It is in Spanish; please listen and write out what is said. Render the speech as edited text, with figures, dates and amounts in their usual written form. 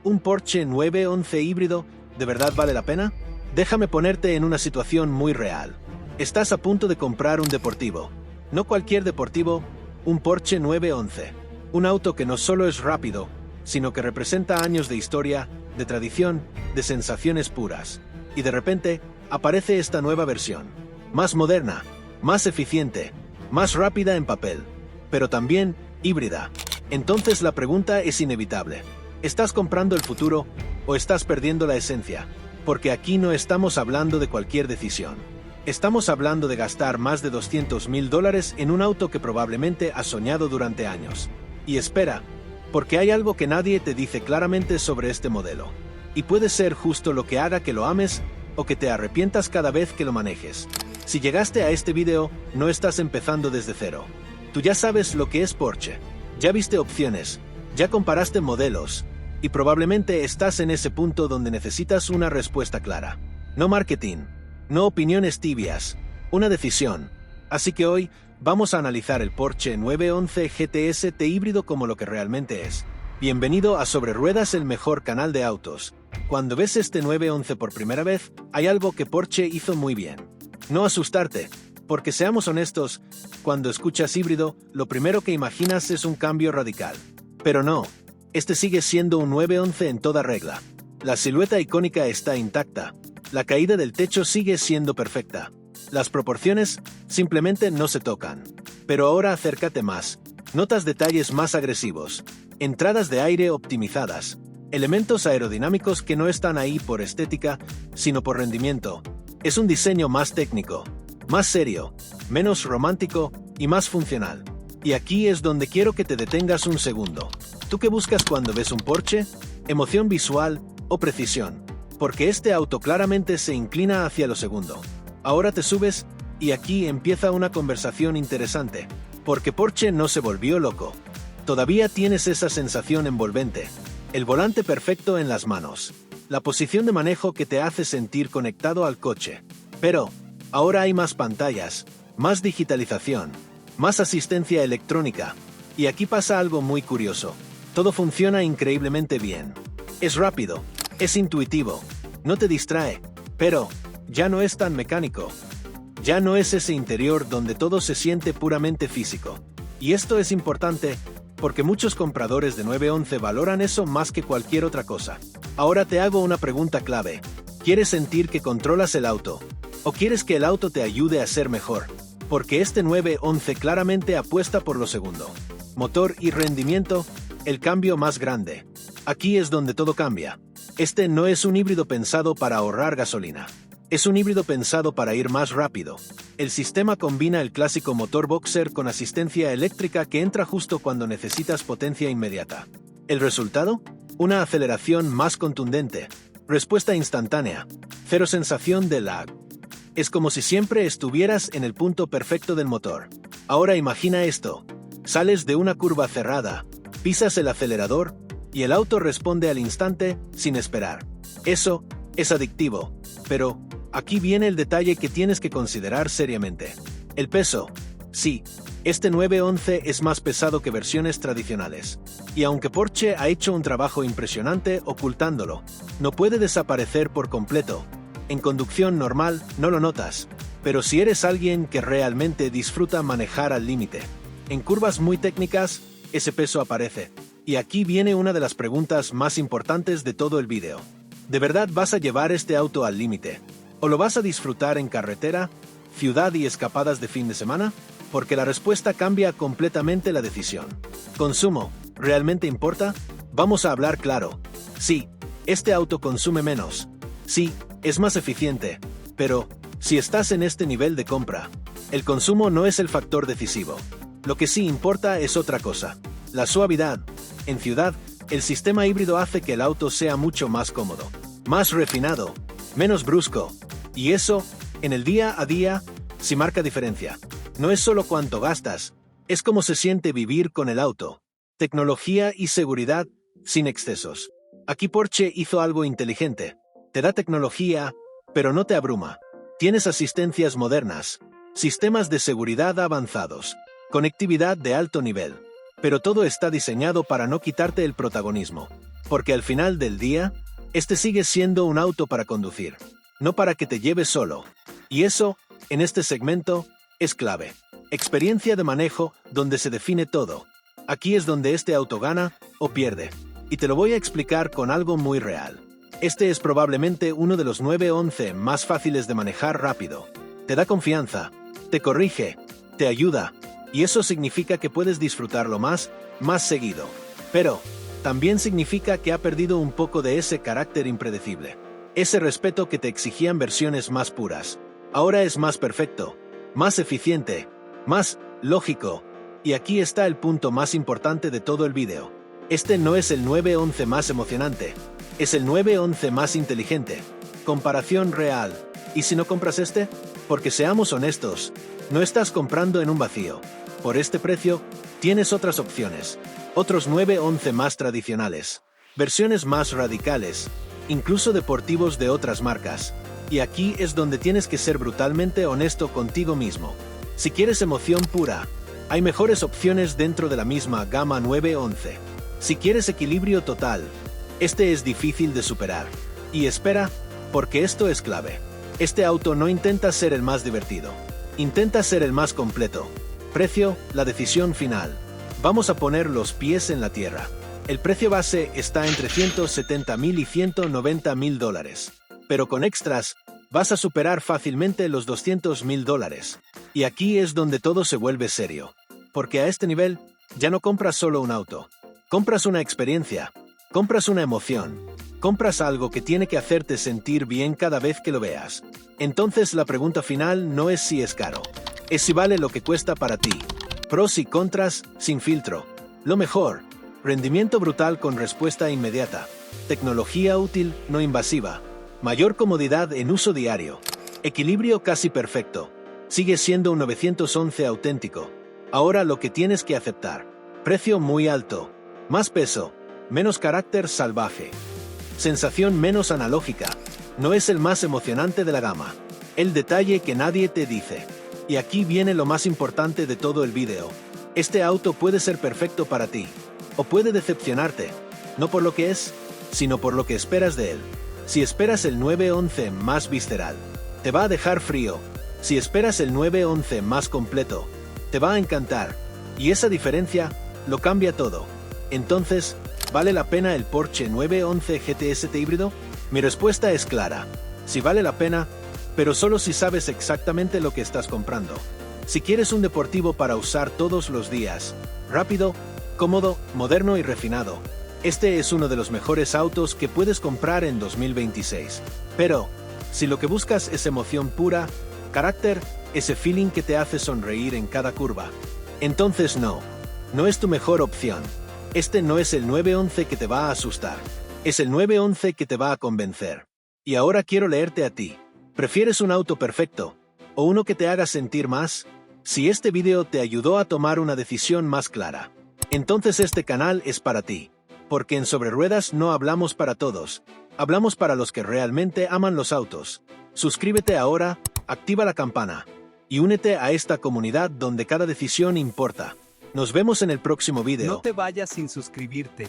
¿Un Porsche 911 híbrido de verdad vale la pena? Déjame ponerte en una situación muy real. Estás a punto de comprar un deportivo. No cualquier deportivo, un Porsche 911. Un auto que no solo es rápido, sino que representa años de historia, de tradición, de sensaciones puras. Y de repente, aparece esta nueva versión. Más moderna, más eficiente, más rápida en papel, pero también híbrida. Entonces la pregunta es inevitable. ¿Estás comprando el futuro o estás perdiendo la esencia? Porque aquí no estamos hablando de cualquier decisión. Estamos hablando de gastar más de $200,000 en un auto que probablemente has soñado durante años. Y espera, porque hay algo que nadie te dice claramente sobre este modelo. Y puede ser justo lo que haga que lo ames o que te arrepientas cada vez que lo manejes. Si llegaste a este video, no estás empezando desde cero. Tú ya sabes lo que es Porsche. Ya viste opciones, ya comparaste modelos, y probablemente estás en ese punto donde necesitas una respuesta clara. No marketing, no opiniones tibias, una decisión. Así que hoy vamos a analizar el Porsche 911 GTS T híbrido como lo que realmente es. Bienvenido a Sobre Ruedas, el mejor canal de autos. Cuando ves este 911 por primera vez, hay algo que Porsche hizo muy bien. No asustarte, porque seamos honestos, cuando escuchas híbrido, lo primero que imaginas es un cambio radical. Pero no, este sigue siendo un 911 en toda regla. La silueta icónica está intacta, la caída del techo sigue siendo perfecta. Las proporciones simplemente no se tocan. Pero ahora acércate más. Notas detalles más agresivos, entradas de aire optimizadas, elementos aerodinámicos que no están ahí por estética, sino por rendimiento. Es un diseño más técnico, más serio, menos romántico y más funcional. Y aquí es donde quiero que te detengas un segundo. ¿Tú qué buscas cuando ves un Porsche? ¿Emoción visual o precisión? Porque este auto claramente se inclina hacia lo segundo. Ahora te subes y aquí empieza una conversación interesante. Porque Porsche no se volvió loco. Todavía tienes esa sensación envolvente. El volante perfecto en las manos. La posición de manejo que te hace sentir conectado al coche. Pero ahora hay más pantallas, más digitalización, más asistencia electrónica. Y aquí pasa algo muy curioso. Todo funciona increíblemente bien. Es rápido, es intuitivo, no te distrae, pero ya no es tan mecánico. Ya no es ese interior donde todo se siente puramente físico. Y esto es importante, porque muchos compradores de 911 valoran eso más que cualquier otra cosa. Ahora te hago una pregunta clave. ¿Quieres sentir que controlas el auto? ¿O quieres que el auto te ayude a ser mejor? Porque este 911 claramente apuesta por lo segundo. Motor y rendimiento, el cambio más grande. Aquí es donde todo cambia. Este no es un híbrido pensado para ahorrar gasolina. Es un híbrido pensado para ir más rápido. El sistema combina el clásico motor boxer con asistencia eléctrica que entra justo cuando necesitas potencia inmediata. ¿El resultado? Una aceleración más contundente, respuesta instantánea, cero sensación de lag. Es como si siempre estuvieras en el punto perfecto del motor. Ahora imagina esto. Sales de una curva cerrada, pisas el acelerador y el auto responde al instante sin esperar. Eso es adictivo, pero aquí viene el detalle que tienes que considerar seriamente. El peso. Sí, este 911 es más pesado que versiones tradicionales. Y aunque Porsche ha hecho un trabajo impresionante ocultándolo, no puede desaparecer por completo. En conducción normal no lo notas, pero si eres alguien que realmente disfruta manejar al límite, en curvas muy técnicas, ese peso aparece. Y aquí viene una de las preguntas más importantes de todo el video. ¿De verdad vas a llevar este auto al límite? ¿O lo vas a disfrutar en carretera, ciudad y escapadas de fin de semana? Porque la respuesta cambia completamente la decisión. ¿Consumo realmente importa? Vamos a hablar claro. Sí, este auto consume menos. Sí, es más eficiente. Pero, si estás en este nivel de compra, el consumo no es el factor decisivo. Lo que sí importa es otra cosa. La suavidad. En ciudad, el sistema híbrido hace que el auto sea mucho más cómodo, más refinado, menos brusco. Y eso, en el día a día, sí marca diferencia. No es solo cuánto gastas, es cómo se siente vivir con el auto. Tecnología y seguridad, sin excesos. Aquí Porsche hizo algo inteligente. Te da tecnología, pero no te abruma. Tienes asistencias modernas, sistemas de seguridad avanzados, conectividad de alto nivel. Pero todo está diseñado para no quitarte el protagonismo. Porque al final del día, este sigue siendo un auto para conducir, no para que te lleves solo. Y eso, en este segmento, es clave. Experiencia de manejo, donde se define todo. Aquí es donde este auto gana o pierde. Y te lo voy a explicar con algo muy real. Este es probablemente uno de los 911 más fáciles de manejar rápido. Te da confianza, te corrige, te ayuda, y eso significa que puedes disfrutarlo más seguido. Pero también significa que ha perdido un poco de ese carácter impredecible. Ese respeto que te exigían versiones más puras. Ahora es más perfecto, más eficiente, más lógico. Y aquí está el punto más importante de todo el vídeo. Este no es el 911 más emocionante, es el 911 más inteligente. Comparación real. ¿Y si no compras este? Porque seamos honestos, no estás comprando en un vacío. Por este precio, tienes otras opciones. Otros 911 más tradicionales. Versiones más radicales. Incluso deportivos de otras marcas. Y aquí es donde tienes que ser brutalmente honesto contigo mismo. Si quieres emoción pura, hay mejores opciones dentro de la misma gama 911. Si quieres equilibrio total, este es difícil de superar. Y espera, porque esto es clave. Este auto no intenta ser el más divertido. Intenta ser el más completo. Precio, la decisión final. Vamos a poner los pies en la tierra. El precio base está entre $170,000 y $190,000. Pero con extras, vas a superar fácilmente los $200,000. Y aquí es donde todo se vuelve serio. Porque a este nivel, ya no compras solo un auto. Compras una experiencia. Compras una emoción. Compras algo que tiene que hacerte sentir bien cada vez que lo veas. Entonces la pregunta final no es si es caro. Es si vale lo que cuesta para ti. Pros y contras, sin filtro. Lo mejor. Rendimiento brutal con respuesta inmediata. Tecnología útil, no invasiva. Mayor comodidad en uso diario. Equilibrio casi perfecto. Sigue siendo un 911 auténtico. Ahora lo que tienes que aceptar. Precio muy alto. Más peso. Menos carácter salvaje. Sensación menos analógica. No es el más emocionante de la gama. El detalle que nadie te dice. Y aquí viene lo más importante de todo el vídeo. Este auto puede ser perfecto para ti. O puede decepcionarte. No por lo que es, sino por lo que esperas de él. Si esperas el 911 más visceral, te va a dejar frío. Si esperas el 911 más completo, te va a encantar. Y esa diferencia lo cambia todo. Entonces, ¿vale la pena el Porsche 911 GTST híbrido? Mi respuesta es clara. Sí vale la pena, pero solo si sabes exactamente lo que estás comprando. Si quieres un deportivo para usar todos los días, rápido, cómodo, moderno y refinado, este es uno de los mejores autos que puedes comprar en 2026. Pero, si lo que buscas es emoción pura, carácter, ese feeling que te hace sonreír en cada curva, entonces no es tu mejor opción. Este no es el 911 que te va a asustar, es el 911 que te va a convencer. Y ahora quiero leerte a ti. ¿Prefieres un auto perfecto o uno que te haga sentir más? Si este video te ayudó a tomar una decisión más clara, entonces este canal es para ti. Porque en Sobre Ruedas no hablamos para todos, hablamos para los que realmente aman los autos. Suscríbete ahora, activa la campana y únete a esta comunidad donde cada decisión importa. Nos vemos en el próximo video. No te vayas sin suscribirte.